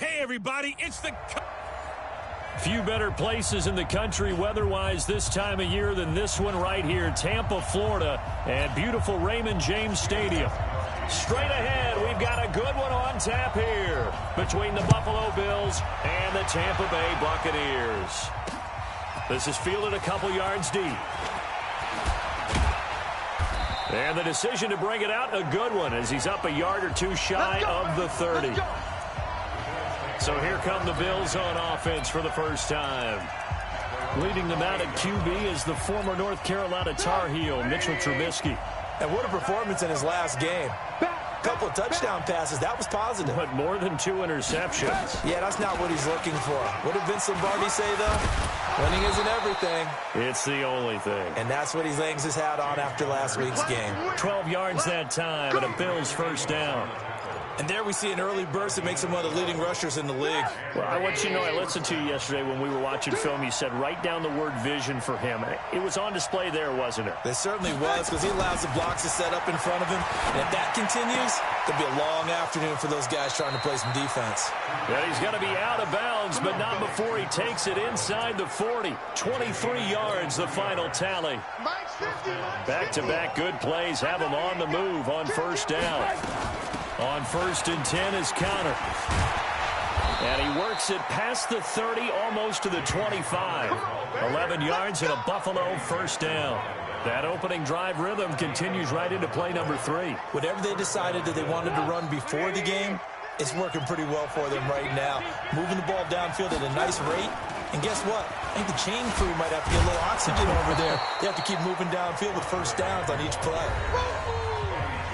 Hey, everybody, it's the... Few better places in the country weather-wise this time of year than this one right here, Tampa, Florida, and beautiful Raymond James Stadium. Straight ahead, we've got a good one on tap here between the Buffalo Bills and the Tampa Bay Buccaneers. This is fielded a couple yards deep. And the decision to bring it out, a good one, as he's up a yard or two shy of the 30. So here come the Bills on offense for the first time. Leading them out at QB is the former North Carolina Tar Heel, Mitchell Trubisky. And what a performance in his last game. A couple of touchdown passes. That was positive. But more than 2 interceptions. Yeah, that's not what he's looking for. What did Vince Lombardi say, though? Winning isn't everything. It's the only thing. And that's what he hangs his hat on after last week's game. 12 yards that time and a Bills first down. And there we see an early burst that makes him one of the leading rushers in the league. Well, I want you to know, I listened to you yesterday when we were watching film. You said write down the word vision for him. It was on display there, wasn't it? It certainly was, because he allows the blocks to set up in front of him. And if that continues, it'll be a long afternoon for those guys trying to play some defense. Yeah, he's going to be out of bounds, but not before he takes it inside the 40. 23 yards, the final tally. Back-to-back good plays have him on the move on first down. On 1st and 10 is Connor. And he works it past the 30, almost to the 25. 11 yards and a Buffalo first down. That opening drive rhythm continues right into play number 3. Whatever they decided that they wanted to run before the game, it's working pretty well for them right now. Moving the ball downfield at a nice rate. And guess what? I think the chain crew might have to get a little oxygen over there. They have to keep moving downfield with first downs on each play.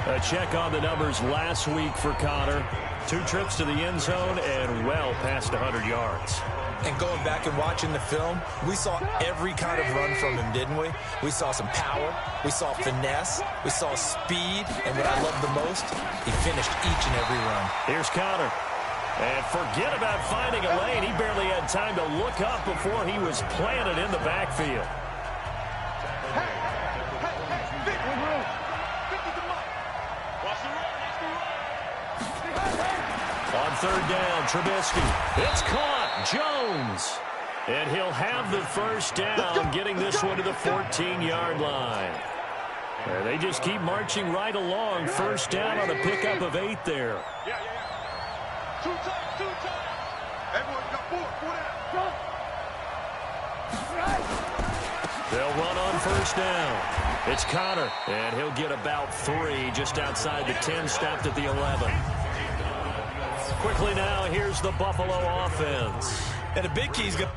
A check on the numbers last week for Connor. 2 trips to the end zone and well past 100 yards. And going back and watching the film, we saw every kind of run from him, didn't we? We saw some power, we saw finesse, we saw speed, and what I love the most, he finished each and every run. Here's Connor. And forget about finding a lane. He barely had time to look up before he was planted in the backfield. On 3rd down, Trubisky. It's caught. Jones. And he'll have the first down, getting this one to the 14-yard line. And they just keep marching right along. First down on a pickup of 8 there. Two times. Everyone got 4 down. They'll run on first down. It's Connor, and he'll get about 3 just outside the 10, stopped at the 11. Quickly now, here's the Buffalo offense. And a big key's going to...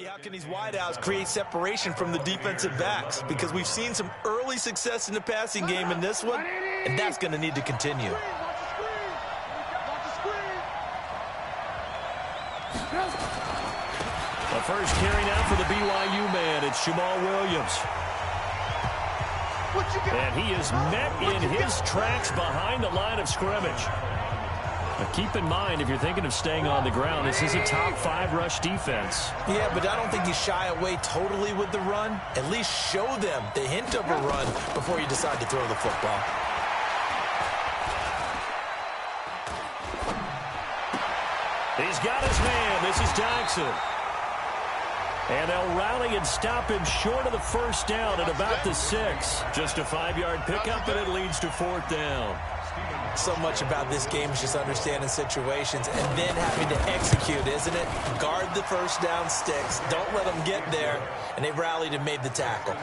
How can these wideouts create separation from the defensive backs? Because we've seen some early success in the passing game in this one, and that's going to need to continue. The first carry now for the BYU man. It's Jamal Williams. And he is met in his tracks behind the line of scrimmage. Now keep in mind, if you're thinking of staying on the ground, this is a top 5 rush defense. Yeah, but I don't think you shy away totally with the run. At least show them the hint of a run before you decide to throw the football. He's got his man. This is Jackson. And they'll rally and stop him short of the first down at about the 6. Just a 5-yard pickup, and it leads to 4th down. So much about this game is just understanding situations and then having to execute, isn't it? Guard the first down sticks. Don't let them get there. And they rallied and made the tackle.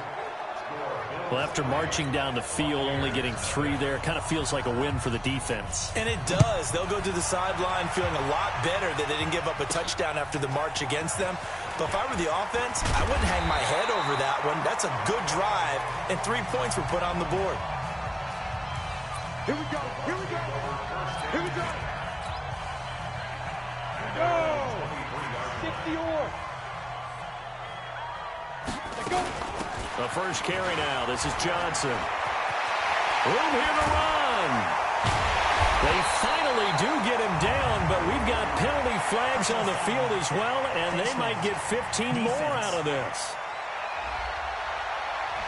Well, after marching down the field, only getting 3 there, kind of feels like a win for the defense. And it does. They'll go to the sideline feeling a lot better that they didn't give up a touchdown after the march against them. But if I were the offense, I wouldn't hang my head over that one. That's a good drive, and 3 points were put on the board. Here we go. Here we go. Here we go. Go. 50-or. Go. The first carry now. This is Johnson. Room here to run. They finally do get him down, but we've got penalty flags on the field as well, and they might get 15 more out of this.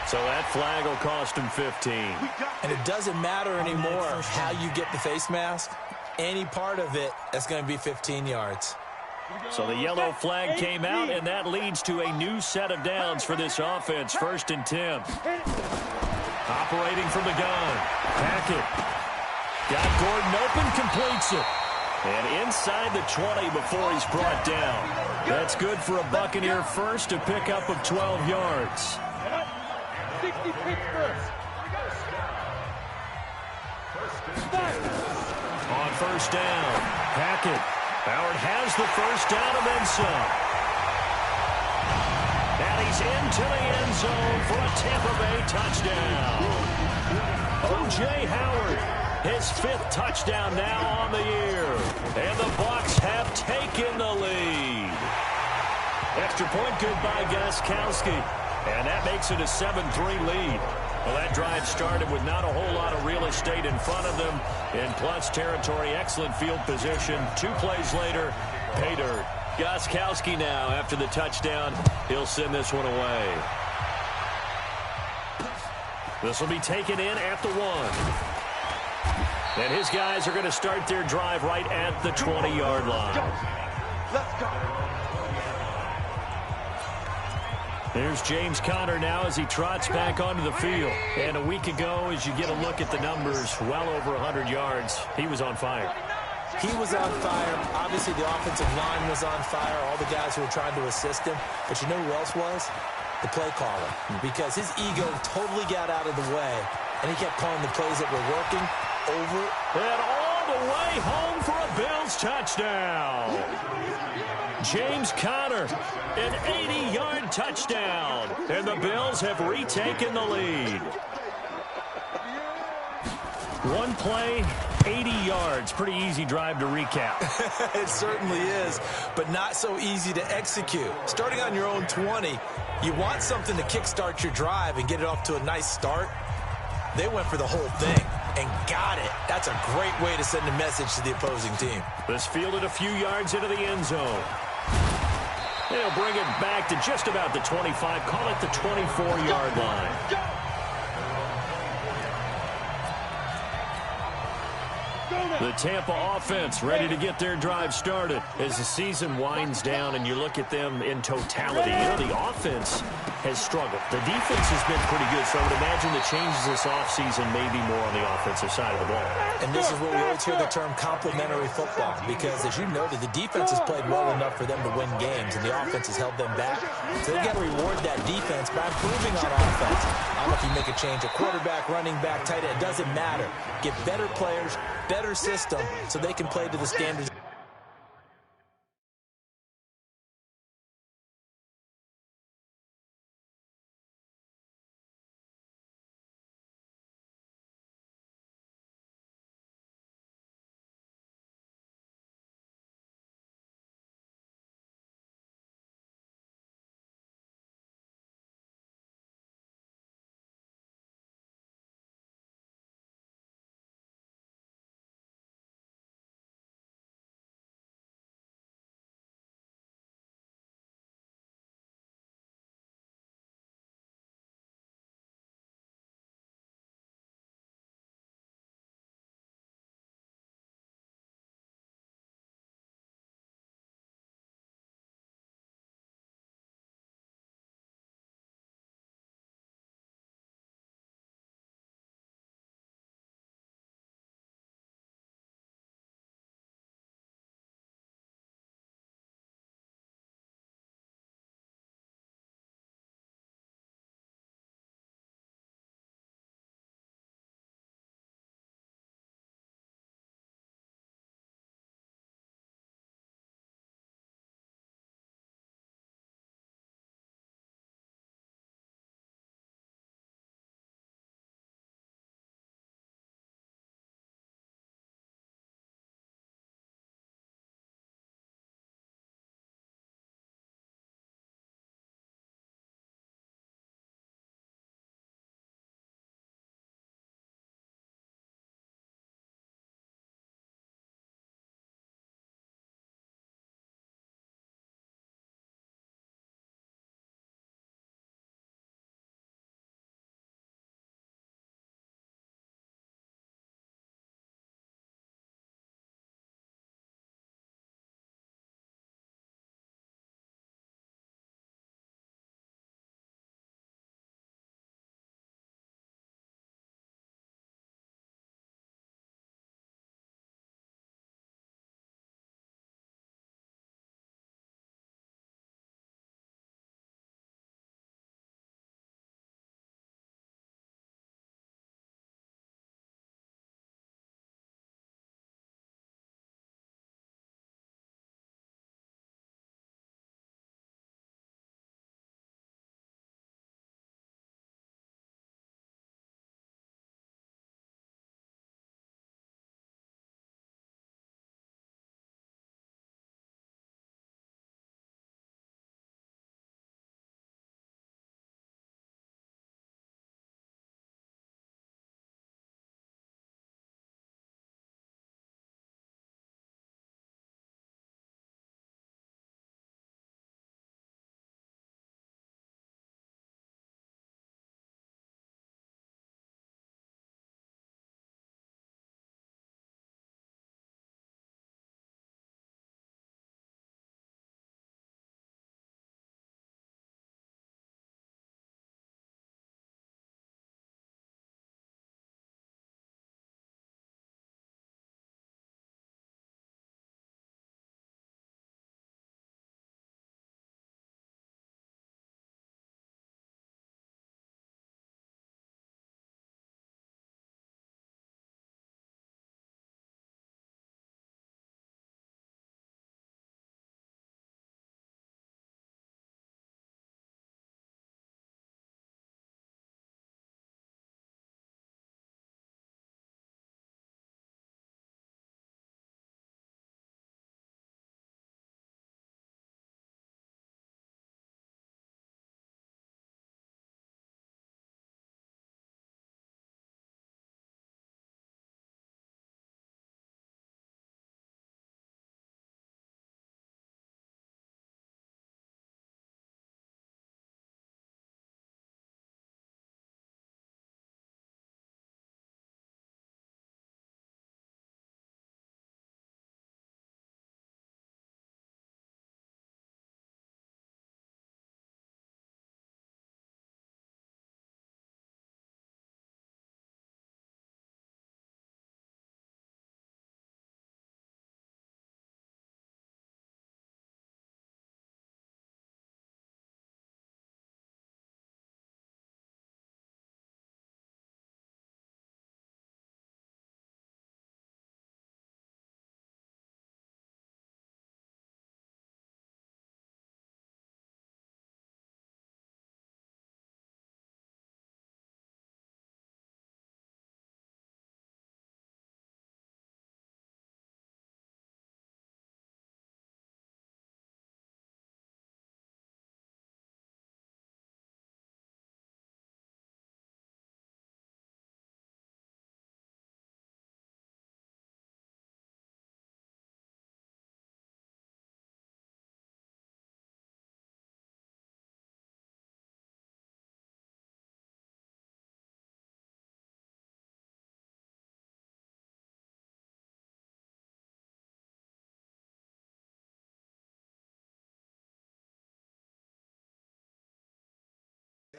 So that flag will cost him 15. And it doesn't matter anymore how you get the face mask. Any part of it, that's going to be 15 yards. So the yellow flag came out, and that leads to a new set of downs for this offense. 1st and 10. Operating from the gun. Hackett. Got Gordon open, completes it. And inside the 20 before he's brought down. That's good for a Buccaneer first, a pickup of 12 yards. 60 Pittsburgh. On 1st down, Hackett. Howard has the first down and then some. And he's into the end zone for a Tampa Bay touchdown. O.J. Howard, his 5th touchdown now on the year. And the Bucs have taken the lead. Extra point good by Gostkowski. And that makes it a 7-3 lead. Well, that drive started with not a whole lot of real estate in front of them. In plus territory, excellent field position. 2 plays later, pay dirt. Gostkowski now, after the touchdown, he'll send this one away. This will be taken in at the 1. And his guys are going to start their drive right at the 20-yard line. Let's go. There's James Conner now as he trots back onto the field. And a week ago, as you get a look at the numbers, well over 100 yards, he was on fire. He was on fire. Obviously, the offensive line was on fire, all the guys who were trying to assist him. But you know who else was? The play caller. Because his ego totally got out of the way, and he kept calling the plays that were working over. And all the way home for a Bills touchdown. James Conner, an 80-yard touchdown. And the Bills have retaken the lead. 1 play, 80 yards. Pretty easy drive to recap. It certainly is, but not so easy to execute. Starting on your own 20, you want something to kickstart your drive and get it off to a nice start. They went for the whole thing and got it. That's a great way to send a message to the opposing team. This fielded a few yards into the end zone. They'll bring it back to just about the 25. Call it the 24-yard line. The Tampa offense ready to get their drive started as the season winds down and you look at them in totality. You know, the offense has struggled. The defense has been pretty good, so I would imagine the changes this offseason may be more on the offensive side of the ball. And this is where we always hear the term complementary football, because as you noted, the defense has played well enough for them to win games, and the offense has held them back. So they've got to reward that defense by improving on offense. I don't know if you make a change, a quarterback, running back, tight end, it doesn't matter. Get better players, better system, so they can play to the standards.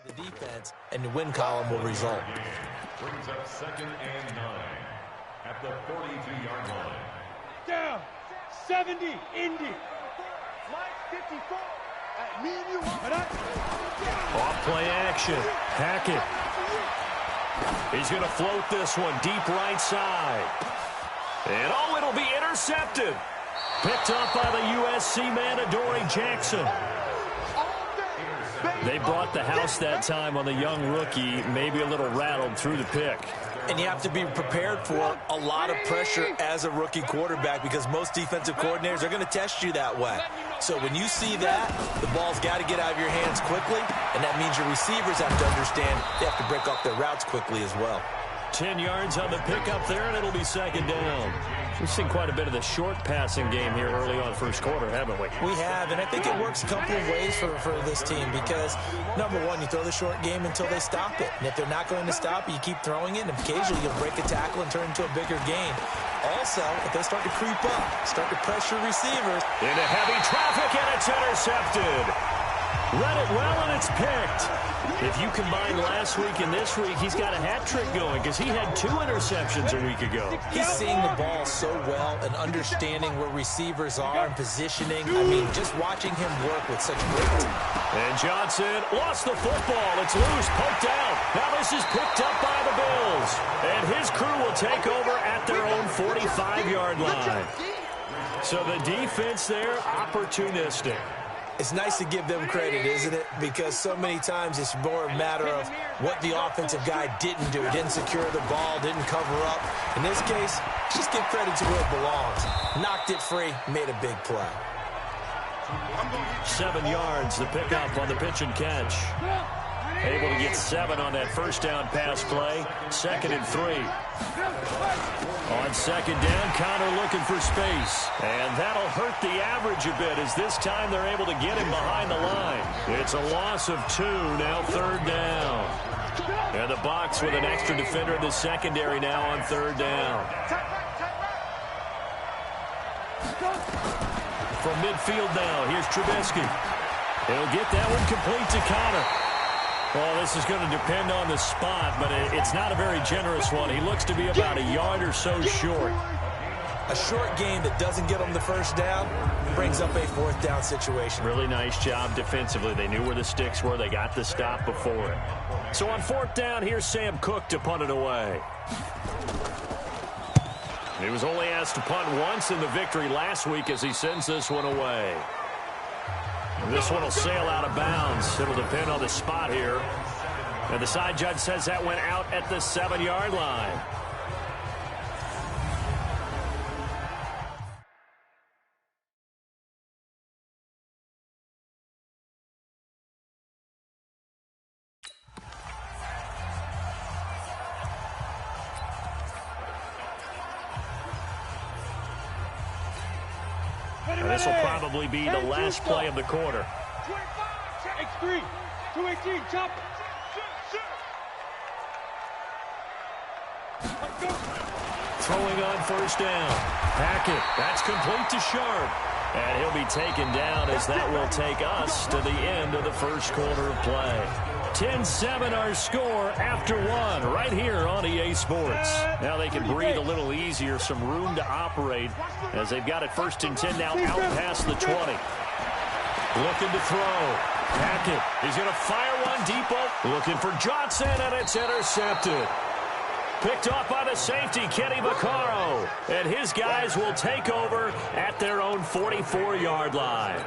the defense, and the win column will result. Brings up 2nd and 9 at the 42-yard line. Down. 70. Indy. Mike 54. Me and you. Off play action. Hackett. He's going to float this one deep right side. And it'll be intercepted. Picked up by the USC man, Adoree Jackson. They brought the house that time on the young rookie, maybe a little rattled through the pick. And you have to be prepared for a lot of pressure as a rookie quarterback because most defensive coordinators are going to test you that way. So when you see that, the ball's got to get out of your hands quickly, and that means your receivers have to understand they have to break off their routes quickly as well. 10 yards on the pickup there, and it'll be 2nd down. We've seen quite a bit of the short passing game here early on first quarter, haven't we? We have, and I think it works a couple of ways for this team because, number one, you throw the short game until they stop it. And if they're not going to stop it, you keep throwing it, and occasionally you'll break a tackle and turn it into a bigger game. Also, if they start to creep up, start to pressure receivers. Into heavy traffic, and it's intercepted. Read it well, and it's picked. If you combine last week and this week, he's got a hat trick going because he had 2 interceptions a week ago. He's seeing the ball so well and understanding where receivers are and positioning. I mean, just watching him work with such great team. And Johnson lost the football. It's loose, poked out. Now this is picked up by the Bills. And his crew will take over at their own 45-yard line. So the defense there, opportunistic. It's nice to give them credit, isn't it? Because so many times it's more a matter of what the offensive guy didn't do. Didn't secure the ball, didn't cover up. In this case, just give credit to where it belongs. Knocked it free, made a big play. 7 yards, the pickup on the pitch and catch. Able to get 7 on that first down pass play. 2nd and 3. On 2nd down, Connor looking for space. And that'll hurt the average a bit as this time they're able to get him behind the line. It's a loss of 2, now 3rd down. And the box with an extra defender in the secondary now on 3rd down. From midfield now, here's Trubisky. He'll get that one complete to Connor. Well, this is going to depend on the spot, but it's not a very generous one. He looks to be about a yard or so short. A short game that doesn't get him the first down brings up a 4th down situation. Really nice job defensively. They knew where the sticks were. They got the stop before it. So on 4th down, here's Sam Cook to punt it away. He was only asked to punt once in the victory last week as he sends this one away. This one will sail out of bounds. It'll depend on the spot here. And the side judge says that went out at the 7-yard line. And this will probably be the last play of the quarter. X3, 218, chop. Throwing on 1st down. Hackett, that's complete to Sharp. And he'll be taken down as that will take us to the end of the first quarter of play. 10-7 our score after 1 right here on EA Sports. Now they can breathe a little easier, some room to operate as they've got it 1st and 10 now out past the 20. Looking to throw. Hackett, he's going to fire one deep. Looking for Johnson, and it's intercepted. Picked off by the safety, Kenny Vaccaro. And his guys will take over at their own 44-yard line.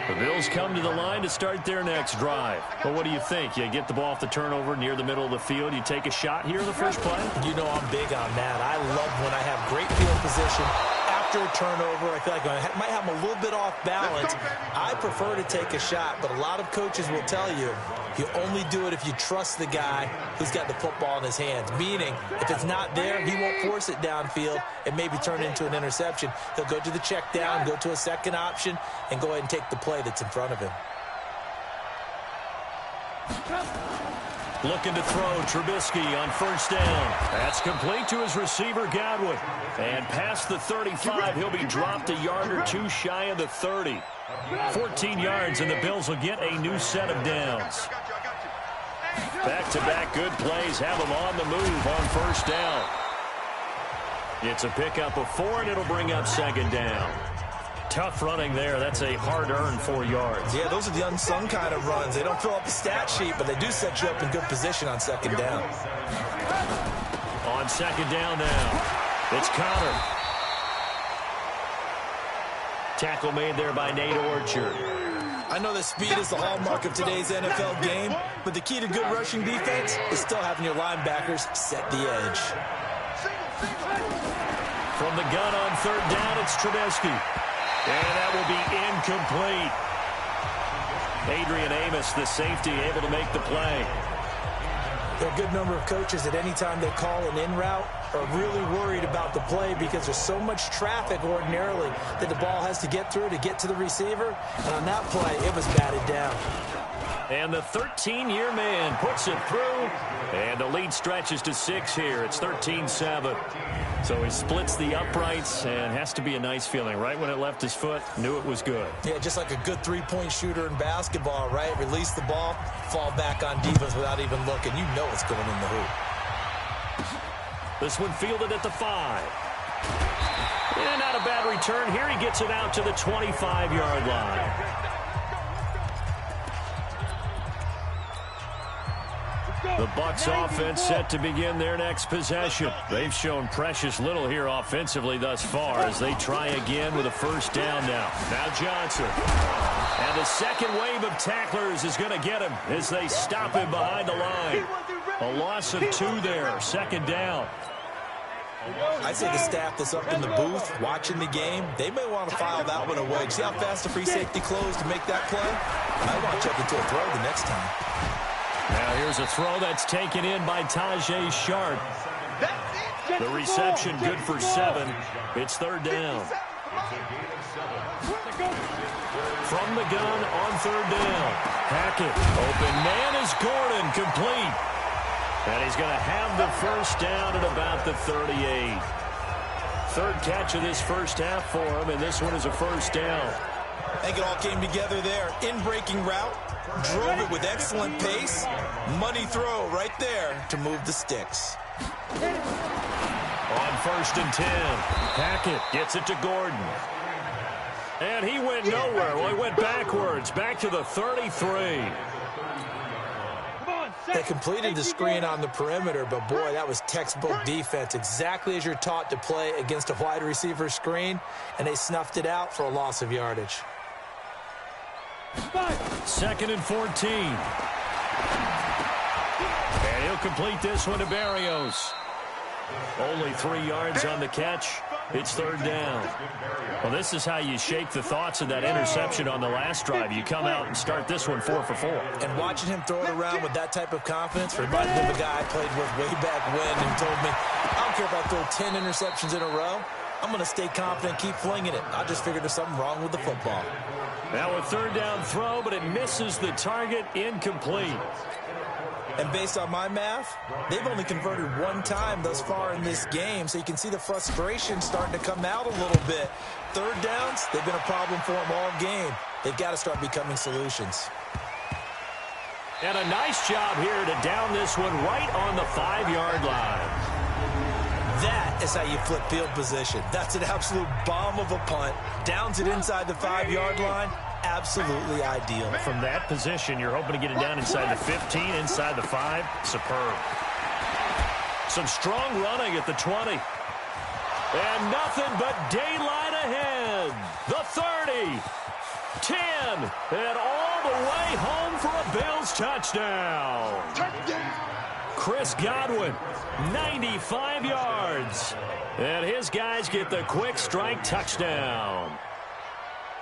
The Bills come to the line to start their next drive. Well, what do you think? You get the ball off the turnover near the middle of the field. You take a shot here in the first play? You know I'm big on that. I love when I have great field position. After a turnover, I feel like I might have them a little bit off balance. I prefer to take a shot, but a lot of coaches will tell you, you only do it if you trust the guy who's got the football in his hands. Meaning, if it's not there, he won't force it downfield and maybe turn it into an interception. He'll go to the check down, go to a second option, and go ahead and take the play that's in front of him. Looking to throw Trubisky on first down. That's complete to his receiver, Godwin. And past the 35, he'll be dropped a yard or two shy of the 30. 14 yards, and the Bills will get a new set of downs. Back-to-back good plays have them on the move on first down. It's a pickup of 4, and it'll bring up second down. Tough running there. That's a hard-earned 4 yards. Yeah, those are the unsung kind of runs. They don't fill up the stat sheet, but they do set you up in good position on second down. On second down now, it's Connor. Tackle made there by Nate Orchard. I know that speed is the hallmark of today's NFL game, but the key to good rushing defense is still having your linebackers set the edge. From the gun on third down, it's Trubisky. And that will be incomplete. Adrian Amos, the safety, able to make the play. There are a good number of coaches that any time they call an in route are really worried about the play because there's so much traffic ordinarily that the ball has to get through to get to the receiver. And on that play, it was batted down. And the 13-year man puts it through. And the lead stretches to 6 here. It's 13-7. So he splits the uprights and has to be a nice feeling. Right when it left his foot, knew it was good. Yeah, just like a good three-point shooter in basketball, right? Release the ball, fall back on defense without even looking. You know it's going in the hoop. This one fielded at the 5. And not a bad return. Here he gets it out to the 25-yard line. The Bucs offense set to begin their next possession. They've shown precious little here offensively thus far as they try again with a first down now. Now Johnson. And the second wave of tacklers is going to get him as they stop him behind the line. A loss of 2 there. Second down. I say the staff that's up in the booth watching the game, they may want to file that one away. See how fast the free safety closed to make that play? I want to check into a throw the next time. Now here's a throw that's taken in by Tajay Sharp. The reception good for 7. It's third down. From the gun on third down. Hackett. Open man is Gordon. Complete. And he's going to have the first down at about the 38. Third catch of this first half for him, and this one is a first down. I think it all came together there. In-breaking route. Drove it with excellent pace. Money throw right there to move the sticks. On first and 10, Hackett gets it to Gordon. And he went nowhere. Well, he went backwards, back to the 33. They completed the screen on the perimeter, but boy, that was textbook defense. Exactly as you're taught to play against a wide receiver screen, and they snuffed it out for a loss of yardage. Second and 14. And he'll complete this one to Berrios. Only 3 yards on the catch. It's third down. Well, this is how you shake the thoughts of that interception on the last drive. You come out and start this one 4 for 4. And watching him throw it around with that type of confidence reminded me of a guy I played with way back when and told me, I don't care if I throw 10 interceptions in a row. I'm going to stay confident, keep flinging it. I just figured there's something wrong with the football. Now a third down throw, but it misses the target. Incomplete. And based on my math, they've only converted 1 time thus far in this game, so you can see the frustration starting to come out a little bit. Third downs, they've been a problem for them all game. They've got to start becoming solutions. And a nice job here to down this one right on the 5-yard line. That is how you flip field position. That's an absolute bomb of a punt. Downs it inside the 5-yard line. Absolutely ideal. From that position, you're hoping to get it down inside the 15, inside the 5. Superb. Some strong running at the 20. And nothing but daylight ahead. The 30. 10. And all the way home for a Bills touchdown. Chris Godwin, 95 yards. And his guys get the quick strike touchdown.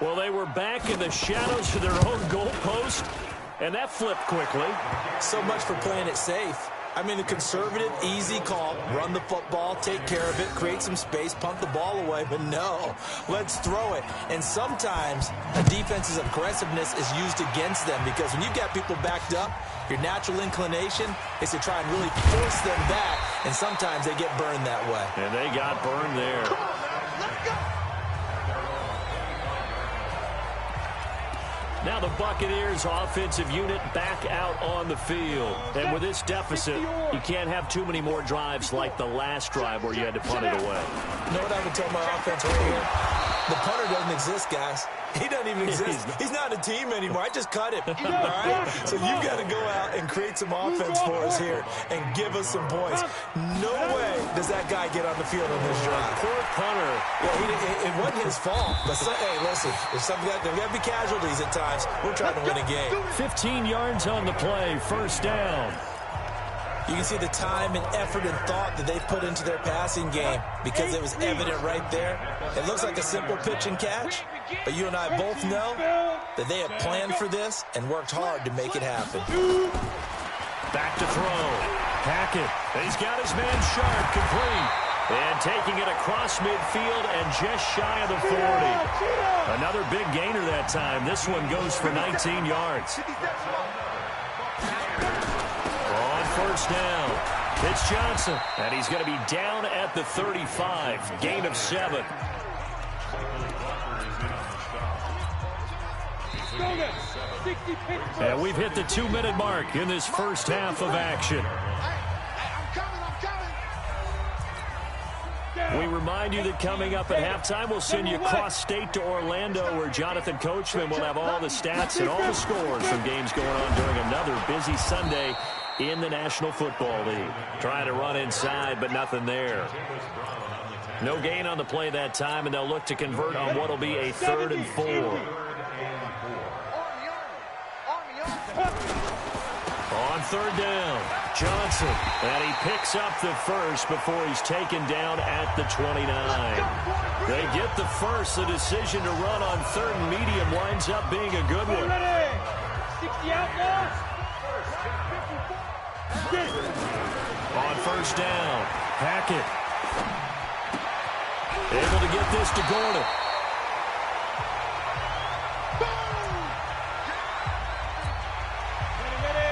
Well, they were back in the shadows of their own goalpost, and that flipped quickly. So much for playing it safe. I mean, the conservative, easy call, run the football, take care of it, create some space, punt the ball away, but no, let's throw it. And sometimes a defense's aggressiveness is used against them because when you've got people backed up, your natural inclination is to try and really force them back, and sometimes they get burned that way. And they got burned there. Come on, let's go. Now the Buccaneers offensive unit back out on the field. And with this deficit, you can't have too many more drives like the last drive where you had to punt it away. You know what I would tell my offense right here? The punter doesn't exist, guys. He doesn't even exist. He's not a team anymore. I just cut him. All right? So you've got to go out and create some offense for us here and give us some points. No way does that guy get on the field on this drive. Poor punter. Yeah, it wasn't his fault. But, hey, listen, there's got to be casualties at times. We're trying to win a game. 15 yards on the play, first down. You can see the time and effort and thought that they put into their passing game because it was evident right there. It looks like a simple pitch and catch, but you and I both know that they have planned for this and worked hard to make it happen. Back to throw. Hackett. He's got his man Sharp complete. And taking it across midfield and just shy of the 40. Another big gainer that time. This one goes for 19 yards. First down. It's Johnson, and he's going to be down at the 35. Gain of 7. And we've hit the 2-minute mark in this first half of action. We remind you that coming up at halftime, we'll send you cross-state to Orlando, where Jonathan Coachman will have all the stats and all the scores from games going on during another busy Sunday in the National Football League. Trying to run inside, but nothing there. No gain on the play that time, and they'll look to convert on what will be a 3rd and 4. On 3rd down, Johnson, and he picks up the first before he's taken down at the 29. They get the first. The decision to run on 3rd and medium winds up being a good one. 60 out now. On 1st down, Hackett. Able to get this to Gordon.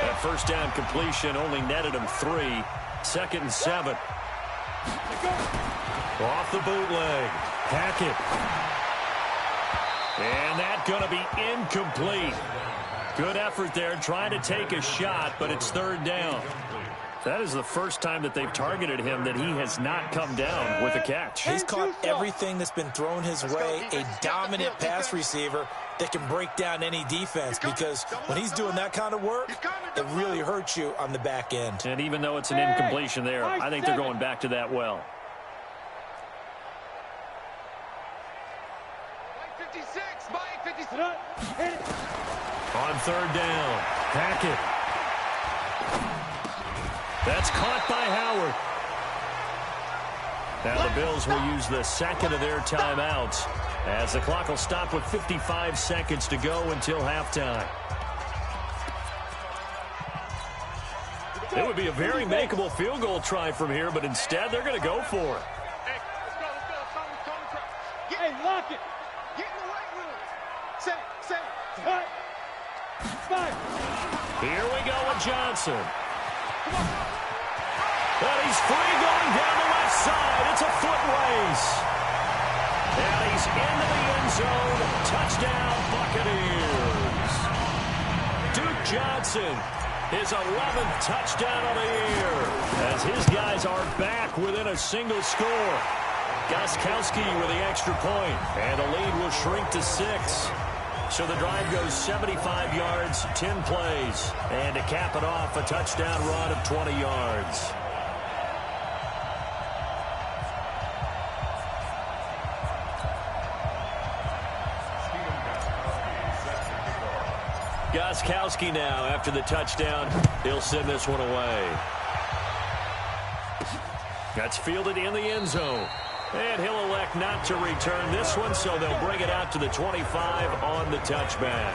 That 1st down completion only netted him 3. 2nd and 7. Off the bootleg. Hackett. And that's going to be incomplete. Good effort there, trying to take a shot, but it's 3rd down. That is the first time that they've targeted him that he has not come down with a catch. He's caught everything that's been thrown his way, a dominant pass receiver that can break down any defense, because when he's doing that kind of work, it really hurts you on the back end. And even though it's an incompletion there, I think they're going back to that well. 56, Mike 56. On 3rd down, Hackett. That's caught by Howard. Now the Bills will use the 2nd of their timeouts as the clock will stop with 55 seconds to go until halftime. It would be a very makeable field goal try from here, but instead they're going to go for it. Hey, let's go. Hey, lock it. Get in the right room. Set it. Cut. Five. Here we go with Johnson. And he's free going down the left side. It's a foot race. And he's into the end zone. Touchdown, Buccaneers. Duke Johnson, his 11th touchdown of the year, as his guys are back within a single score. Gostkowski with the extra point, and the lead will shrink to 6. So the drive goes 75 yards, 10 plays, and to cap it off, a touchdown run of 20 yards. Gostkowski now, after the touchdown, he'll send this one away. That's fielded in the end zone. And he'll elect not to return this one, so they'll bring it out to the 25 on the touchback.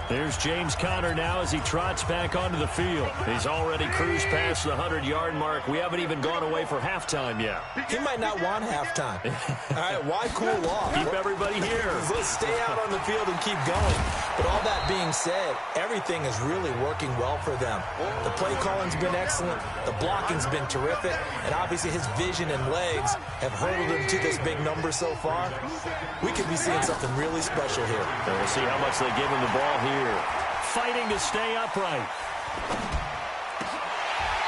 There's James Conner now as he trots back onto the field. He's already cruised past the 100-yard mark. We haven't even gone away for halftime yet. He might not want halftime. All right, why cool off? Keep everybody here. Let's stay out on the field and keep going. But all that being said, everything is really working well for them. The play calling's been excellent. The blocking's been terrific. And obviously his vision and legs have hurdled him to this big number so far. We could be seeing something really special here. And we'll see how much they give him the ball here. Fighting to stay upright.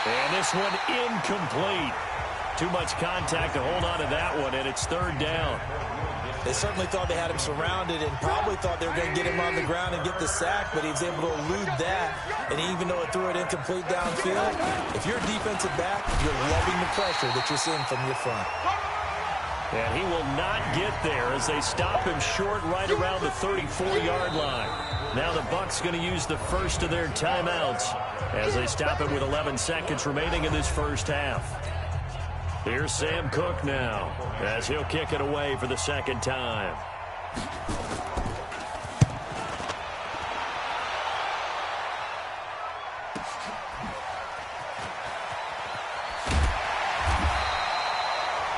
And this one incomplete. Too much contact to hold on to that one, and it's third down. They certainly thought they had him surrounded and probably thought they were going to get him on the ground and get the sack, but he was able to elude that. And even though it threw it incomplete downfield, if you're a defensive back, you're loving the pressure that you're seeing from your front. And he will not get there as they stop him short right around the 34-yard line. Now the Bucs going to use the first of their timeouts as they stop him with 11 seconds remaining in this first half. Here's Sam Cook now as he'll kick it away for the second time.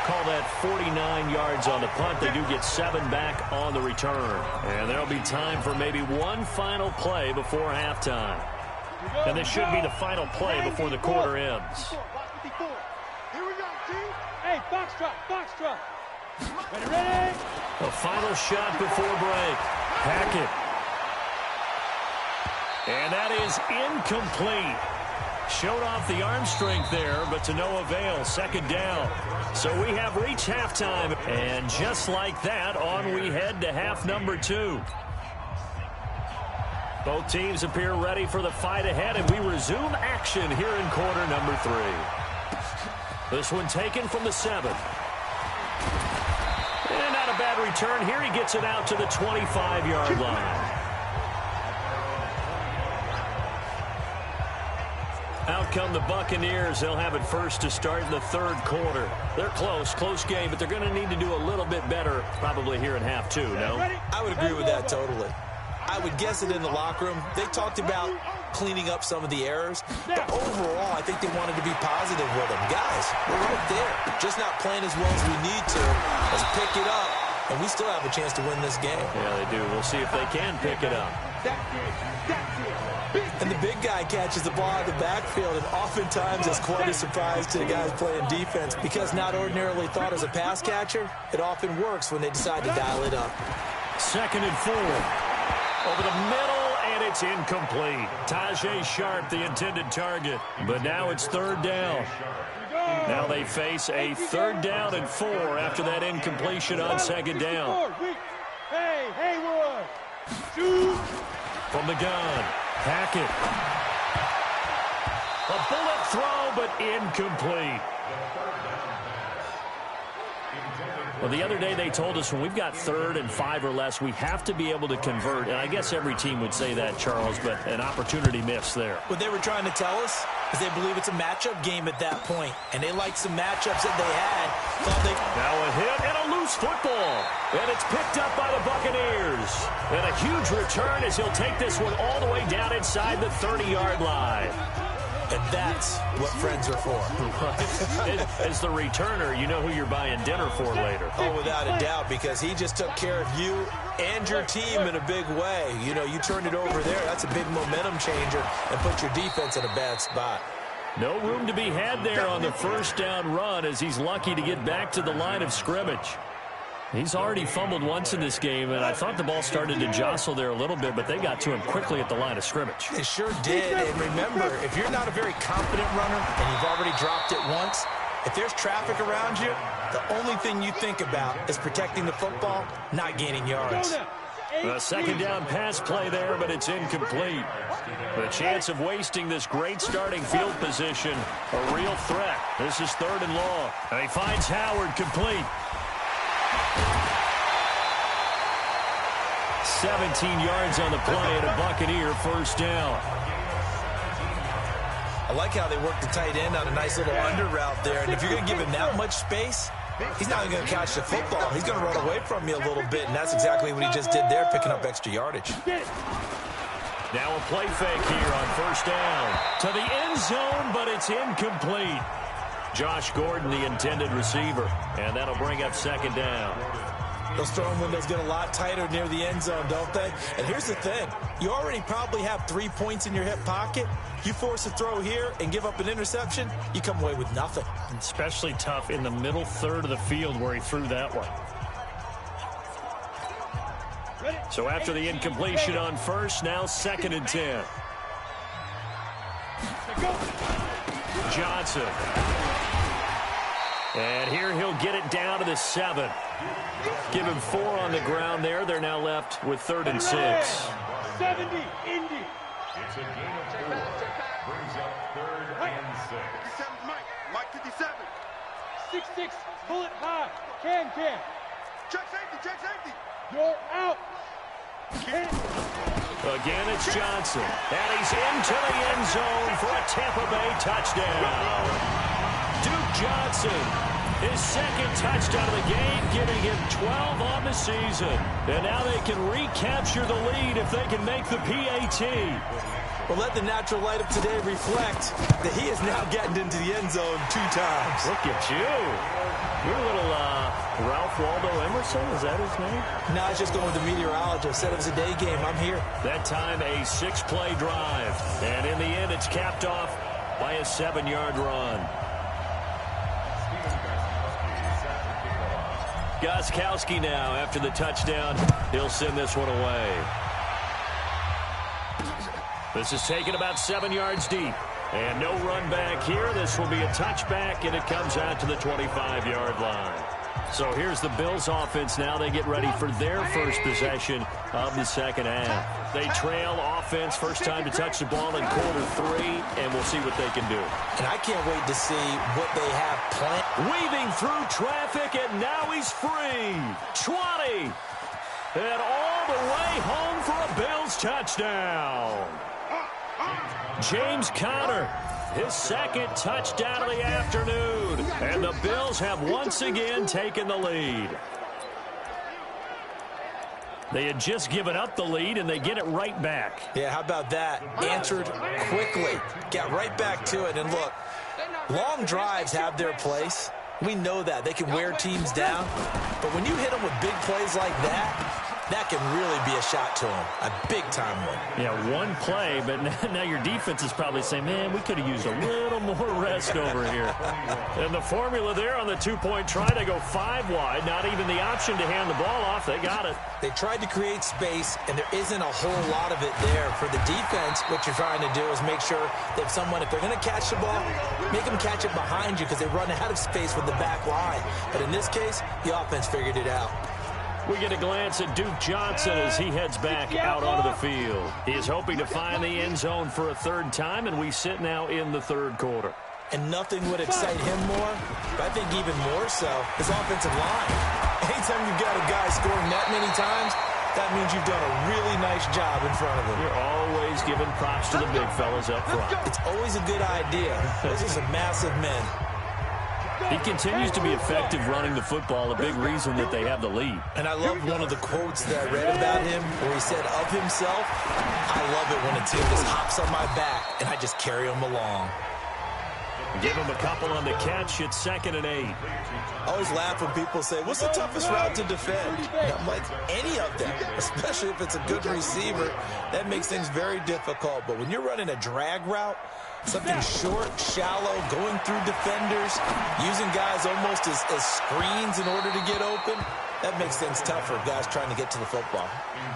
Call that 49 yards on the punt. They do get 7 back on the return. And there'll be time for maybe one final play before halftime. And this should be the final play before the quarter ends. Hey, box drop. Ready? A final shot before break. Hackett. And that is incomplete. Showed off the arm strength there, but to no avail. Second down. So we have reached halftime. And just like that, on we head to half number 2. Both teams appear ready for the fight ahead, and we resume action here in quarter number 3. This one taken from the 7. And not a bad return here. He gets it out to the 25-yard line. Out come the Buccaneers. They'll have it first to start in the third quarter. They're close game, but they're going to need to do a little bit better probably here in half 2, no? I would agree with that totally. I would guess it in the locker room. They talked about cleaning up some of the errors, but overall, I think they wanted to be positive with them. Guys, we're right there. Just not playing as well as we need to. Let's pick it up, and we still have a chance to win this game. Yeah, they do. We'll see if they can pick it up. And the big guy catches the ball out of the backfield, and oftentimes it's quite a surprise to the guys playing defense because not ordinarily thought as a pass catcher, it often works when they decide to dial it up. 2nd and 4. Over the middle, and it's incomplete. Tajay Sharp, the intended target. But now it's third down. Now they face a 3rd down and 4 after that incompletion on 2nd down. Hey, Haywood. Shoot. From the gun, Hackett. A bullet throw, but incomplete. Well, the other day they told us when we've got 3rd and 5 or less, we have to be able to convert. And I guess every team would say that, Charles, but an opportunity missed there. What they were trying to tell us is they believe it's a matchup game at that point. And they liked some matchups that they had. Now a hit and a loose football. And it's picked up by the Buccaneers. And a huge return as he'll take this one all the way down inside the 30-yard line. And that's what friends are for. As the returner, you know who you're buying dinner for later. Oh, without a doubt, because he just took care of you and your team in a big way. You know, you turned it over there. That's a big momentum changer and put your defense in a bad spot. No room to be had there on the first down run as he's lucky to get back to the line of scrimmage. He's already fumbled once in this game, and I thought the ball started to jostle there a little bit, but they got to him quickly at the line of scrimmage. They sure did, and remember, if you're not a very confident runner and you've already dropped it once, if there's traffic around you, the only thing you think about is protecting the football, not gaining yards. A 2nd down pass play there, but it's incomplete. The chance of wasting this great starting field position, a real threat. This is 3rd and long. And he finds Howard complete. 17 yards on the play and a Buccaneer first down. I like how they work the tight end on a nice little under route there. And if you're going to give him that much space, he's not going to catch the football. He's going to run away from you a little bit, and that's exactly what he just did there, picking up extra yardage. Now a play fake here on first down. To the end zone, but it's incomplete. Josh Gordon, the intended receiver. And that'll bring up second down. Those throwing windows get a lot tighter near the end zone, don't they? And here's the thing. You already probably have 3 points in your hip pocket. You force a throw here and give up an interception, you come away with nothing. Especially tough in the middle third of the field where he threw that one. So after the incompletion on first, now 2nd and 10. Johnson. And here he'll get it down to the 7. Give him 4 on the ground there. They're now left with 3rd and 6. 70, Indy. It's a game of 4. Brings up 3rd and 6. 57, Mike 57. 6-6, pull it high. Can. Check safety. You're out. Again, it's Johnson. And he's into the end zone for a Tampa Bay touchdown. Duke Johnson, his 2nd touchdown of the game, giving him 12 on the season. And now they can recapture the lead if they can make the PAT. Well, let the natural light of today reflect that he is now getting into the end zone 2 times. Look at you. You're a little Ralph Waldo Emerson, is that his name? Now it's just going with the meteorologist. Said it was a day game. I'm here. That time a 6-play drive. And in the end, it's capped off by a 7-yard run. Gostkowski now after the touchdown. He'll send this one away. This is taken about 7 yards deep. And no run back here. This will be a touchback, and it comes out to the 25-yard line. So here's the Bills offense now. They get ready for their first possession of the second half. They trail offense, first time to touch the ball in quarter 3, and we'll see what they can do. And I can't wait to see what they have planned. Weaving through traffic, and now he's free. 20. And all the way home for a Bills touchdown. James Conner, his 2nd touchdown of the afternoon. And the Bills have once again taken the lead. They had just given up the lead, and they get it right back. Yeah, how about that? Answered quickly. Got right back to it. And look, long drives have their place. We know that. They can wear teams down. But when you hit them with big plays like that, that can really be a shot to them. A big-time one. Yeah, one play, but now your defense is probably saying, man, we could have used a little more rest over here. And the formula there on the 2-point try to go 5 wide. Not even the option to hand the ball off. They got it. They tried to create space, and there isn't a whole lot of it there. For the defense, what you're trying to do is make sure that if they're going to catch the ball, make them catch it behind you because they run out of space with the back line. But in this case, the offense figured it out. We get a glance at Duke Johnson as he heads back out onto the field. He is hoping to find the end zone for a 3rd time, and we sit now in the 3rd quarter. And nothing would excite him more, but I think even more so, his offensive line. Anytime you've got a guy scoring that many times, that means you've done a really nice job in front of him. You're always giving props to the big fellas up front. It's always a good idea. Those are some massive men. He continues to be effective running the football, a big reason that they have the lead. And I love one of the quotes that I read about him where he said of himself, I love it when a team just hops on my back and I just carry them along. Give him a couple on the catch. It's 2nd and 8. I always laugh when people say, what's the toughest route to defend? And I'm like, any of them, especially if it's a good receiver. That makes things very difficult. But when you're running a drag route, something short, shallow, going through defenders, using guys almost as screens in order to get open, that makes things tough for guys trying to get to the football.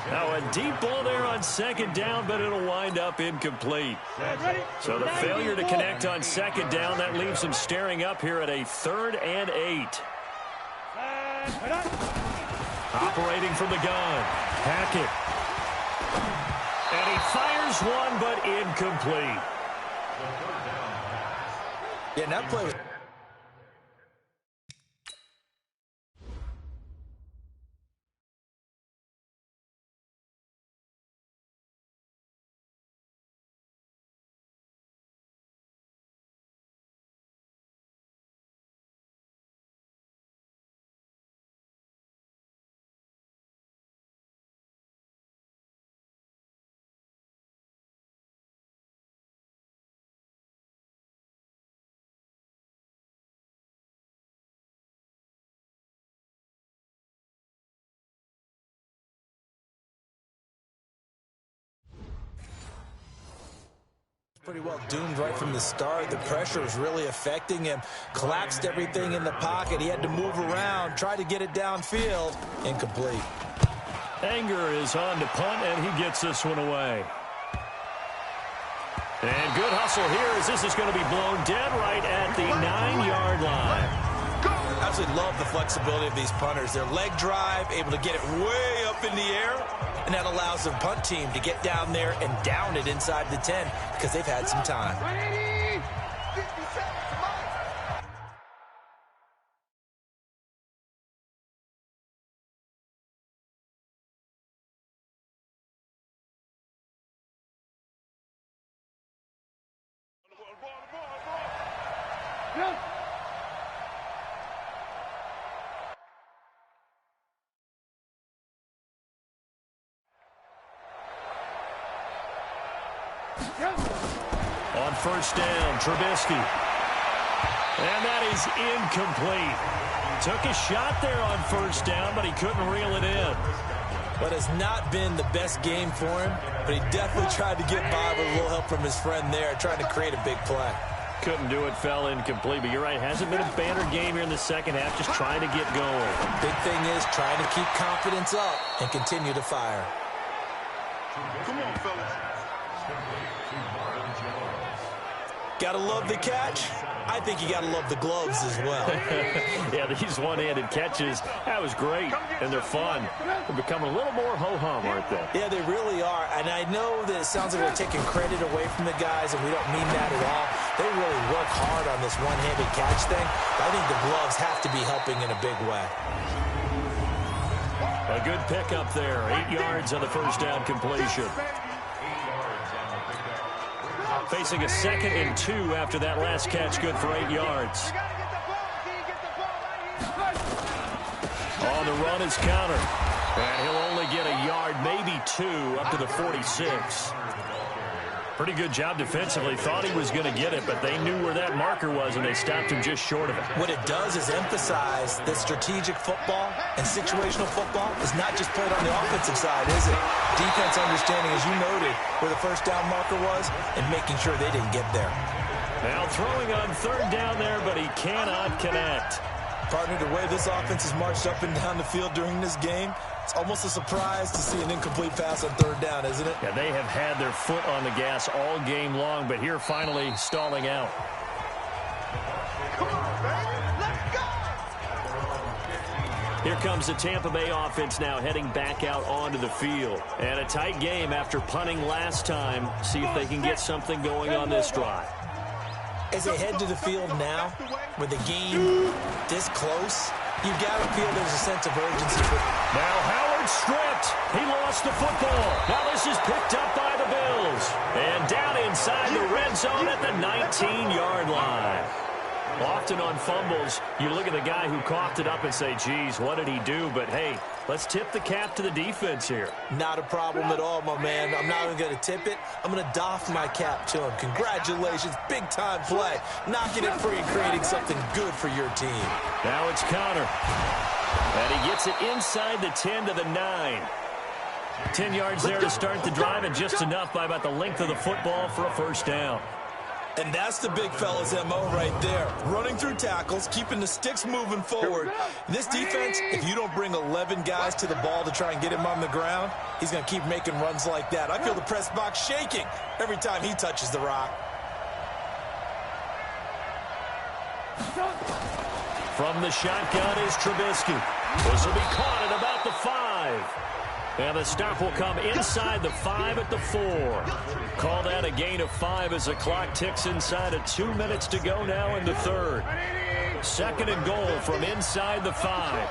Now a deep ball there on 2nd down, but it'll wind up incomplete. So the failure to connect on 2nd down, that leaves them staring up here at a 3rd and 8. Operating from the gun, Hackett. And he fires one, but incomplete. Yeah, and that play was Pretty well doomed right from the start. The pressure was really affecting him. Collapsed everything in the pocket. He had to move around, try to get it downfield. Incomplete. Anger is on to punt, and he gets this one away. And good hustle here as this is going to be blown dead right at the 9-yard line. I absolutely love the flexibility of these punters. Their leg drive, able to get it way up in the air, and that allows the punt team to get down there and down it inside the 10 because they've had some time. On first down, Trubisky. And that is incomplete. Took a shot there on first down, but he couldn't reel it in. But it's not been the best game for him, but he definitely tried to get by with a little help from his friend there, trying to create a big play. Couldn't do it, fell incomplete. But you're right, hasn't been a banner game here in the second half, just trying to get going. Big thing is trying to keep confidence up and continue to fire. Come on, fellas. Gotta love the catch. I think you gotta love the gloves as well. Yeah, these one-handed catches, that was great, and they're fun. They're becoming a little more ho-hum, aren't they? Yeah, they really are. And I know that it sounds like we're taking credit away from the guys, and we don't mean that at all. They really work hard on this one-handed catch thing. But I think the gloves have to be helping in a big way. A good pickup there. 8 yards on the first down completion. Facing a 2nd and 2 after that last catch, good for 8 yards. On the run is Counter. And he'll only get a yard, maybe 2, up to the 46. Pretty good job defensively. Thought he was going to get it, but they knew where that marker was, and they stopped him just short of it. What it does is emphasize that strategic football and situational football is not just played on the offensive side, is it? Defense understanding, as you noted, where the first down marker was and making sure they didn't get there. Now throwing on third down there, but he cannot connect. Partner, the way this offense has marched up and down the field during this game, it's almost a surprise to see an incomplete pass on third down, isn't it? Yeah, they have had their foot on the gas all game long, but here finally stalling out. Come on, baby. Let's go. Here comes the Tampa Bay offense now heading back out onto the field. And a tight game after punting last time. See if they can get something going on this drive. As they head to the field now, with the game this close, you've got to feel there's a sense of urgency. Now Howard stripped. He lost the football. Now this is picked up by the Bills. And down inside the red zone at the 19-yard line. Often on fumbles, you look at the guy who coughed it up and say, geez, what did he do? But, hey, let's tip the cap to the defense here. Not a problem at all, my man. I'm not even going to tip it. I'm going to doff my cap to him. Congratulations. Big-time play. Knocking it free and creating something good for your team. Now it's Connor. And he gets it inside the 10 to the 9. 10 yards there to start the drive, and just enough by about the length of the football for a first down. And that's the big fella's MO right there. Running through tackles, keeping the sticks moving forward. This defense, if you don't bring 11 guys to the ball to try and get him on the ground, he's going to keep making runs like that. I feel the press box shaking every time he touches the rock. From the shotgun is Trubisky. This will be caught at about the 5. And the stop will come inside the 5 at the 4. Call that a gain of 5 as the clock ticks inside of 2 minutes to go now in the third. 2nd and goal from inside the 5.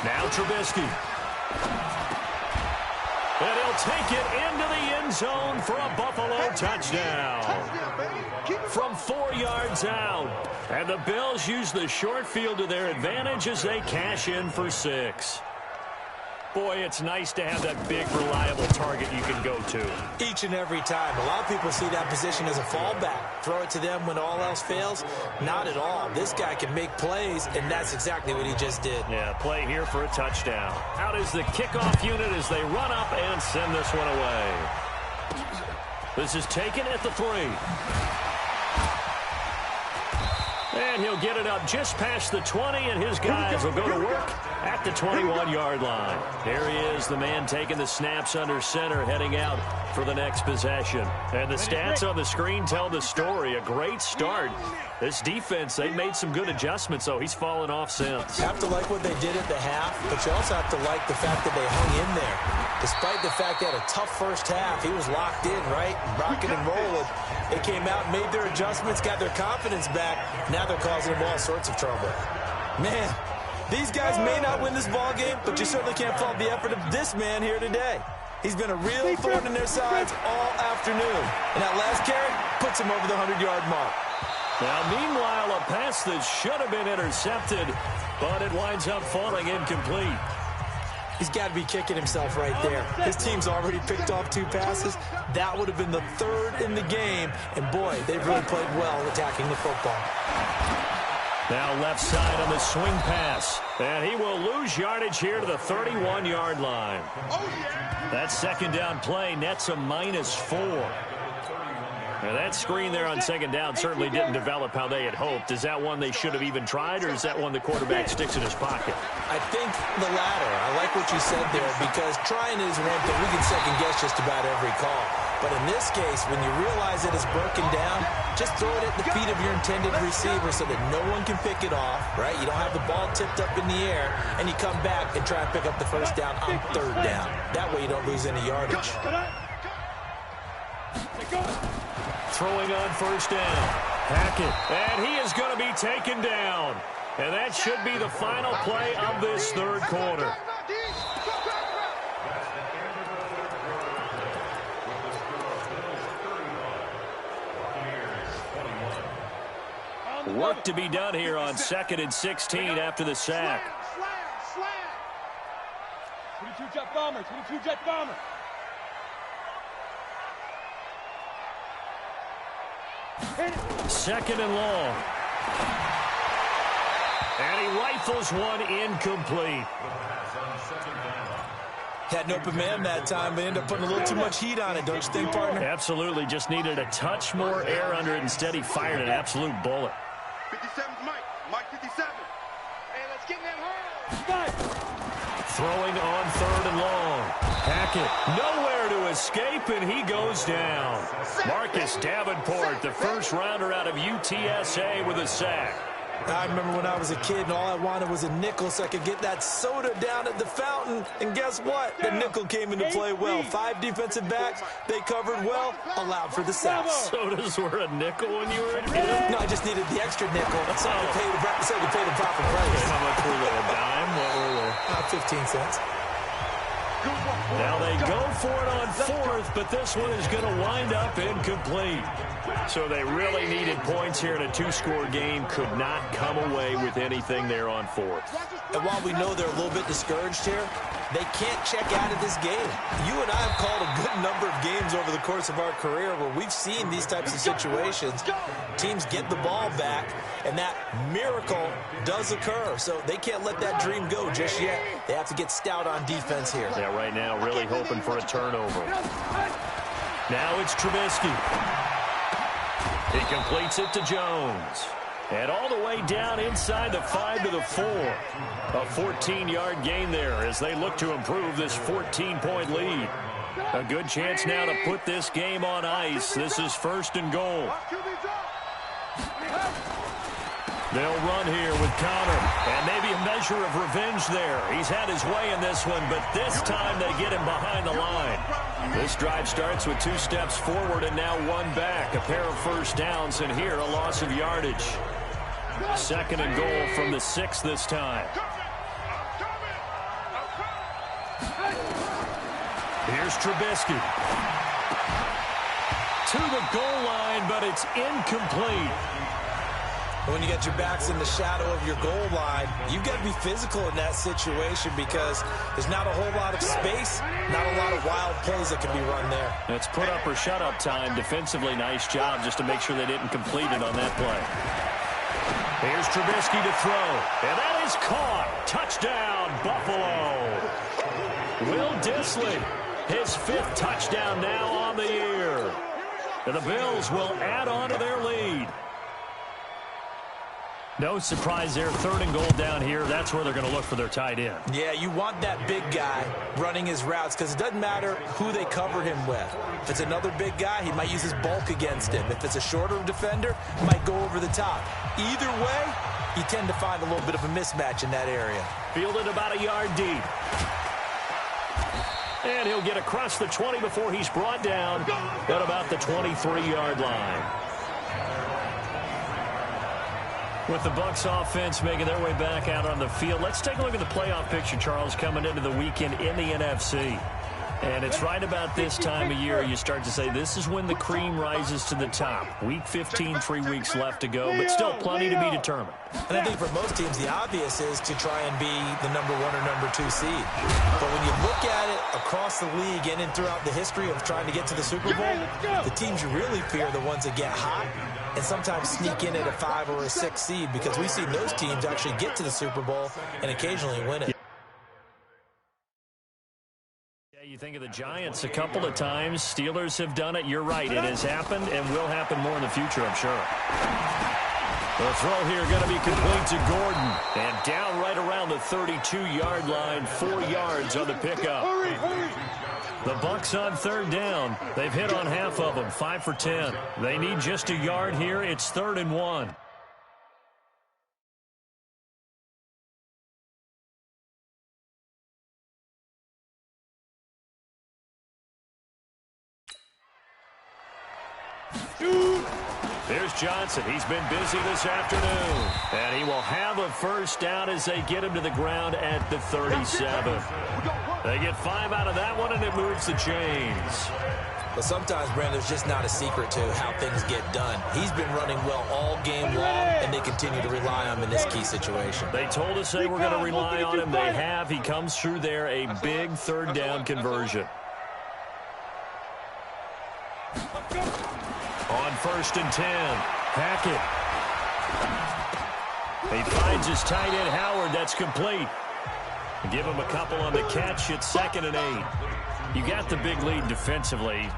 Now Trubisky. And he'll take it into the end zone for a Buffalo touchdown. From 4 yards out. And the Bills use the short field to their advantage as they cash in for 6. Boy, it's nice to have that big, reliable target you can go to. Each and every time. A lot of people see that position as a fallback. Throw it to them when all else fails. Not at all. This guy can make plays, and that's exactly what he just did. Yeah, play here for a touchdown. Out is the kickoff unit as they run up and send this one away. This is taken at the 3. And he'll get it up just past the 20, and his guys will go to work at the 21-yard line. There he is, the man taking the snaps under center, heading out for the next possession. And the stats on the screen tell the story. A great start. This defense, they made some good adjustments, so he's fallen off since. You have to like what they did at the half, but you also have to like the fact that they hung in there. Despite the fact they had a tough first half, he was locked in, right? Rocking and rolling. They came out, made their adjustments, got their confidence back. Now they're causing them all sorts of trouble. Man, these guys may not win this ball game, but you certainly can't fault the effort of this man here today. He's been a real thorn in their sides all afternoon. And that last carry puts him over the 100-yard mark. Now, meanwhile, a pass that should have been intercepted, but it winds up falling incomplete. He's got to be kicking himself right there. His team's already picked off 2 passes. That would have been the 3rd in the game. And, boy, they've really played well attacking the football. Now left side on the swing pass. And he will lose yardage here to the 31-yard line. That second down play nets a -4. Now that screen there on second down certainly didn't develop how they had hoped. Is that one they should have even tried, or is that one the quarterback sticks in his pocket? I think the latter. I like what you said there, because trying is one thing. We can second guess just about every call. But in this case, when you realize that it's broken down, just throw it at the feet of your intended receiver so that no one can pick it off, right? You don't have the ball tipped up in the air, and you come back and try and pick up the first down on 3rd down. That way you don't lose any yardage. Throwing on first down. Hackett. And he is going to be taken down. And that should be the final play of this 3rd quarter. Work to be done here on 2nd and 16 after the sack. 22 jet bomber, 22 jet bomber. Second and long. And he rifles one incomplete. Had an open man that time, but ended up putting a little too much heat on it, don't you think, partner? Absolutely. Just needed a touch more air under it. Instead, he fired an absolute bullet. 57's Mike. Mike 57. Hey, let's get in that hole. Throwing on 3rd and long. Hackett nowhere to escape, and he goes down. Marcus Davenport, the first rounder out of UTSA, with a sack. I remember when I was a kid and all I wanted was a nickel so I could get that soda down at the fountain. And guess what? The nickel came into play well. 5 defensive backs. They covered well, allowed for the sack. Sodas were a nickel when you were a kid? No, I just needed the extra nickel so I could pay the proper price. How much were they? A dime? What were they? 15 cents. Now they go for it on 4th, but this one is going to wind up incomplete. So they really needed points here in a 2-score game. Could not come away with anything there on 4th. And while we know they're a little bit discouraged here, they can't check out of this game. You and I have called a good number of games over the course of our career where we've seen these types of situations. Teams get the ball back, and that miracle does occur. So they can't let that dream go just yet. They have to get stout on defense here. Yeah, right now really hoping for a turnover. Now it's Trubisky. He completes it to Jones. And all the way down inside the 5 to the 4. A 14-yard gain there as they look to improve this 14-point lead. A good chance now to put this game on ice. This is 1st and goal. They'll run here with Connor. And maybe a measure of revenge there. He's had his way in this one, but this time they get him behind the line. This drive starts with 2 steps forward and now 1 back. A pair of first downs, and here a loss of yardage. 2nd and goal from the 6 this time. Here's Trubisky. To the goal line, but it's incomplete. When you got your backs in the shadow of your goal line, you've got to be physical in that situation because there's not a whole lot of space, not a lot of wild plays that can be run there. It's put up or shut up time. Defensively, nice job just to make sure they didn't complete it on that play. Here's Trubisky to throw, and that is caught. Touchdown, Buffalo. Will Dissly His 5th touchdown now on the year. And the Bills will add on to their lead. No surprise there. 3rd and goal down here. That's where they're going to look for their tight end. Yeah, you want that big guy running his routes because it doesn't matter who they cover him with. If it's another big guy, he might use his bulk against him. If it's a shorter defender, he might go over the top. Either way, you tend to find a little bit of a mismatch in that area. Fielded about a yard deep. And he'll get across the 20 before he's brought down at about the 23-yard line. With the Bucs offense making their way back out on the field, let's take a look at the playoff picture, Charles, coming into the weekend in the NFC. And it's right about this time of year you start to say this is when the cream rises to the top. Week 15, 3 weeks left to go, but still plenty to be determined. And I think for most teams, the obvious is to try and be the number 1 or number 2 seed. But when you look at it across the league and throughout the history of trying to get to the Super Bowl, the teams you really fear are the ones that get hot and sometimes sneak in at a 5 or a 6 seed, because we've seen those teams actually get to the Super Bowl and occasionally win it. You think of the Giants a couple of times. Steelers have done it. You're right. It has happened and will happen more in the future, I'm sure. The throw here going to be complete to Gordon. And down right around the 32-yard line. 4 yards on the pickup. The Bucs on 3rd down. They've hit on half of them. 5 for 10. They need just a yard here. It's 3rd and 1. Here's Johnson. He's been busy this afternoon. And he will have a 1st down as they get him to the ground at the 37. They get 5 out of that one, and it moves the chains. But sometimes, Brandon, there's just not a secret to how things get done. He's been running well all game long, and they continue to rely on him in this key situation. They told us they were going to rely on him. They have. He comes through there, a big 3rd down conversion. On 1st and 10, Hackett. He finds his tight end, Howard. That's complete. Give him a couple on the catch. It's 2nd and 8. You got the big lead defensively.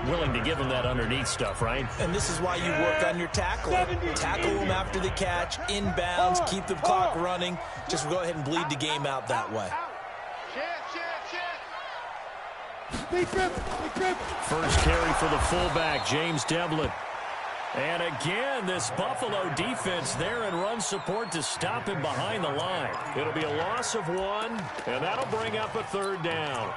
Willing to give him that underneath stuff, right? And this is why you work on your tackling. Tackle him after the catch, inbounds, keep the clock running. Just go ahead and bleed the game out that way. First carry for the fullback, James Devlin. And again, this Buffalo defense there in run support to him behind the line. It'll be a loss of 1, and that'll bring up a 3rd down.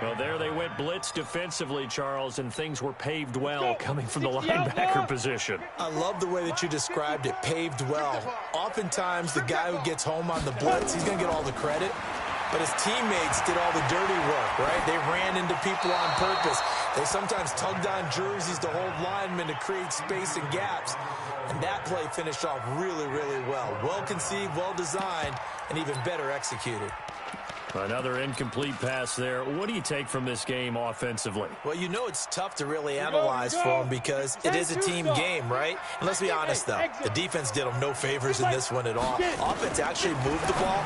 Well, there they went blitz defensively, Charles, and things were paved well coming from the linebacker position. I love the way that you described it, paved well. Oftentimes, the guy who gets home on the blitz, he's going to get all the credit. But his teammates did all the dirty work, right? They ran into people on purpose. They sometimes tugged on jerseys to hold linemen to create space and gaps. And that play finished off really, really well. Well conceived, well designed, and even better executed. Another incomplete pass there. What do you take from this game offensively? Well, you know it's tough to really analyze for them because it is a team game, right? And let's be honest, though. The defense did them no favors in this one at all. Offense actually moved the ball.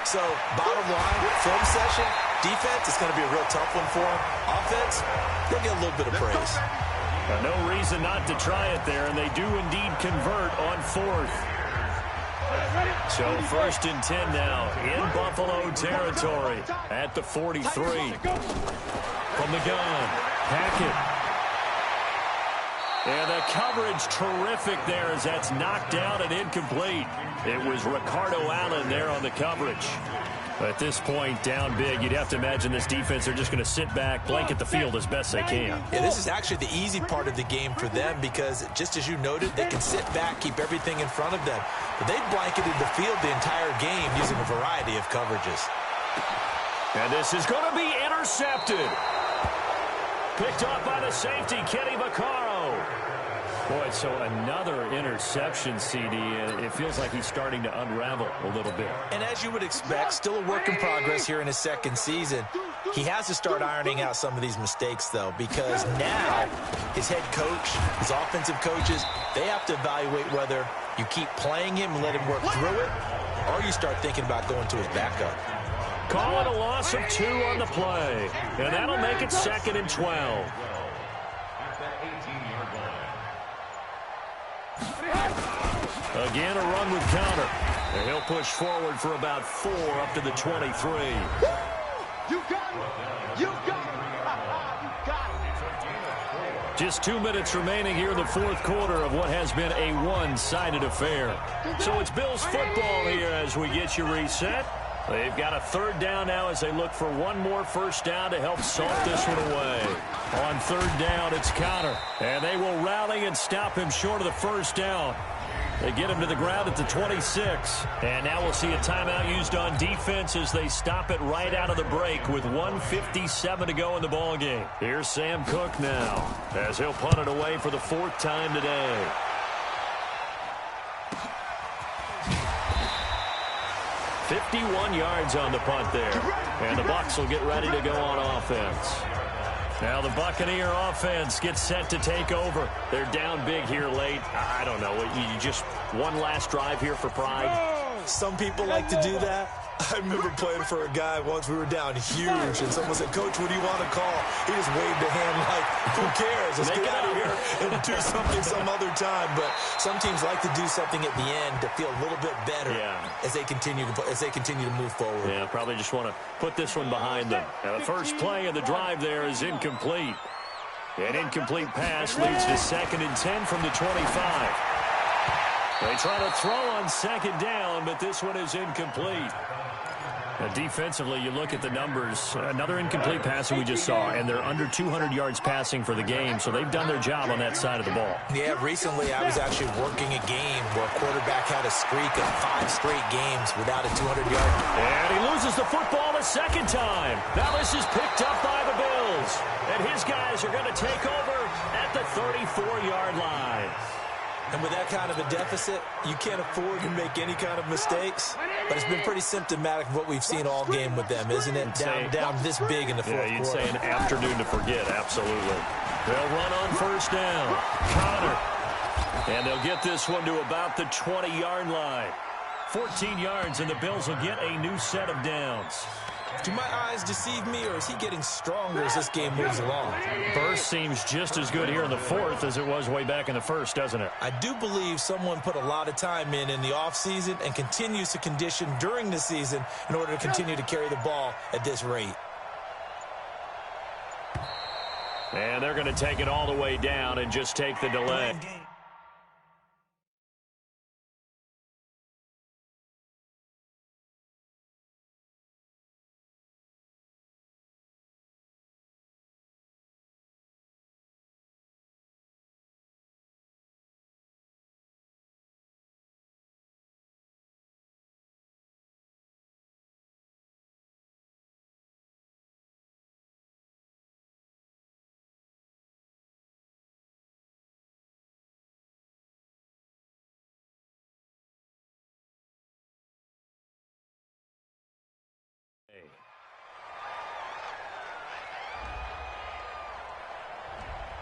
So, bottom line, film session, defense is going to be a real tough one for them. Offense, they'll get a little bit of praise. No reason not to try it there, and they do indeed convert on 4th. So 1st and 10 now in Buffalo territory at the 43. From the gun, Hackett. And the coverage terrific there as that's knocked down and incomplete. It was Ricardo Allen there on the coverage. At this point, down big, you'd have to imagine this defense, they're just going to sit back, blanket the field as best they can. Yeah, this is actually the easy part of the game for them because, just as you noted, they can sit back, keep everything in front of them. But they've blanketed the field the entire game using a variety of coverages. And this is going to be intercepted. Picked off by the safety, Kenny Vaccaro. Boy, so another interception, CD, and it feels like he's starting to unravel a little bit. And as you would expect, still a work in progress here in his 2nd season. He has to start ironing out some of these mistakes, though, because now his head coach, his offensive coaches, they have to evaluate whether you keep playing him and let him work through it, or you start thinking about going to his backup. call it a loss of 2 on the play. And that'll make it 2nd and 12. Again, a run with counter. And he'll push forward for about 4 up to the 23. You got it. You got it. You got it. Just 2 minutes remaining here in the 4th quarter of what has been a one-sided affair. So it's Bills football here as we get you reset. They've got a 3rd down now as they look for one more first down to help salt this one away. On 3rd down, it's Connor. And they will rally and stop him short of the first down. They get him to the ground at the 26. And now we'll see a timeout used on defense as they stop it right out of the break with 1:57 to go in the ballgame. Here's Sam Cook now as he'll punt it away for the 4th time today. $51 yards on the punt there. And the Bucs will get ready to go on offense. Now the Buccaneer offense gets set to take over. They're down big here late. I don't know. You just one last drive here for pride? Some people like to do that. I remember playing for a guy once. We were down huge, and someone said, "Coach, what do you want to call?" He just waved a hand like, "Who cares? Let's get out of here and do something some other time." But some teams like to do something at the end to feel a little bit better as they continue to move forward. Yeah, probably just want to put this one behind them. Now the first play of the drive there is incomplete. An incomplete pass leads to 2nd and 10 from the 25. They try to throw on 2nd down, but this one is incomplete. Now defensively, you look at the numbers. Another incomplete pass that we just saw, and they're under 200 yards passing for the game, so they've done their job on that side of the ball. Yeah, recently I was actually working a game where a quarterback had a streak of 5 straight games without a 200-yard. And he loses the football a 2nd time. Now this is picked up by the Bills, and his guys are going to take over at the 34-yard line. And with that kind of a deficit, you can't afford to make any kind of mistakes. But it's been pretty symptomatic of what we've seen all game with them, isn't it? Down this big in the 4th quarter. Yeah, you'd say an afternoon to forget, absolutely. They'll run on 1st down. Connor. And they'll get this one to about the 20-yard line. 14 yards, and the Bills will get a new set of downs. Do my eyes deceive me, or is he getting stronger as this game moves along? Burst seems just as good here in the 4th as it was way back in the 1st, doesn't it? I do believe someone put a lot of time in the offseason and continues to condition during the season in order to continue to carry the ball at this rate. And they're going to take it all the way down and just take the delay.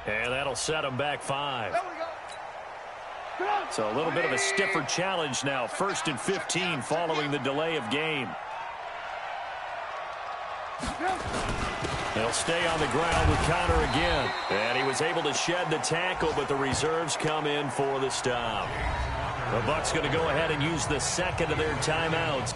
And that'll set them back 5. So a little bit of a stiffer challenge now. 1st and 15 following the delay of game. They'll stay on the ground with Connor again. And he was able to shed the tackle, but the reserves come in for the stop. The Bucs going to go ahead and use the 2nd of their timeouts.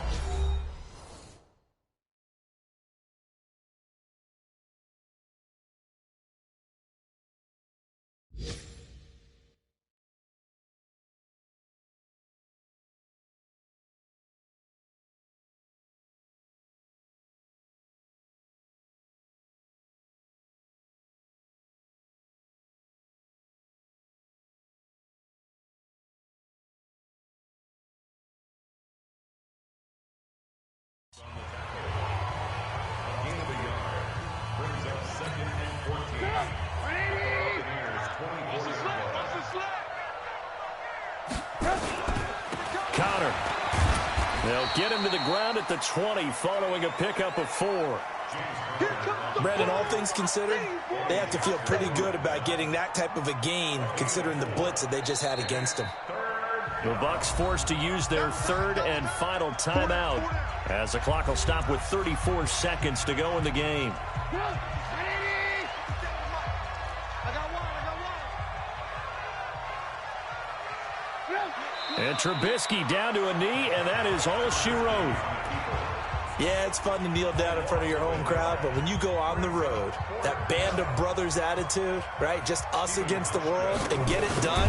Connor. They'll get him to the ground at the 20 following a pickup of 4. Brandon, all things considered, they have to feel pretty good about getting that type of a gain considering the blitz that they just had against them. The Bucs forced to use their third and final timeout as the clock will stop with 34 seconds to go in the game. And Trubisky down to a knee, and that is all she wrote. Yeah, it's fun to kneel down in front of your home crowd, but when you go on the road, that band of brothers attitude, right, just us against the world, and get it done,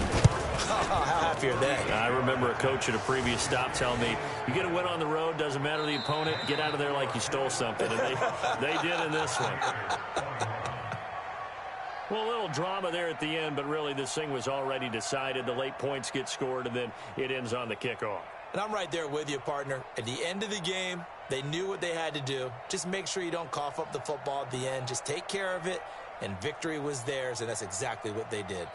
how happy are they? I remember a coach at a previous stop telling me, you get a win on the road, doesn't matter the opponent, get out of there like you stole something. And they did in this one. Well, a little drama there at the end, but really this thing was already decided. The late points get scored, and then it ends on the kickoff. And I'm right there with you, partner. At the end of the game, they knew what they had to do. Just make sure you don't cough up the football at the end. Just take care of it, and victory was theirs, and that's exactly what they did.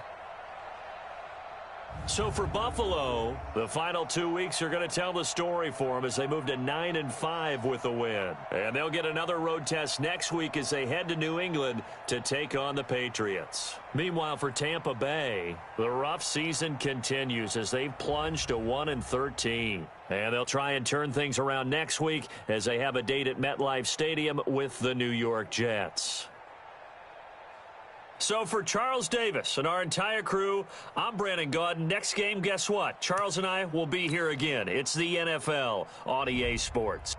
So for Buffalo, the final 2 weeks are going to tell the story for them as they move to 9-5 with a win. And they'll get another road test next week as they head to New England to take on the Patriots. Meanwhile, for Tampa Bay, the rough season continues as they've plunged to 1-13. And they'll try and turn things around next week as they have a date at MetLife Stadium with the New York Jets. So for Charles Davis and our entire crew, I'm Brandon Gaudin. Next game, guess what? Charles and I will be here again. It's the NFL on EA Sports.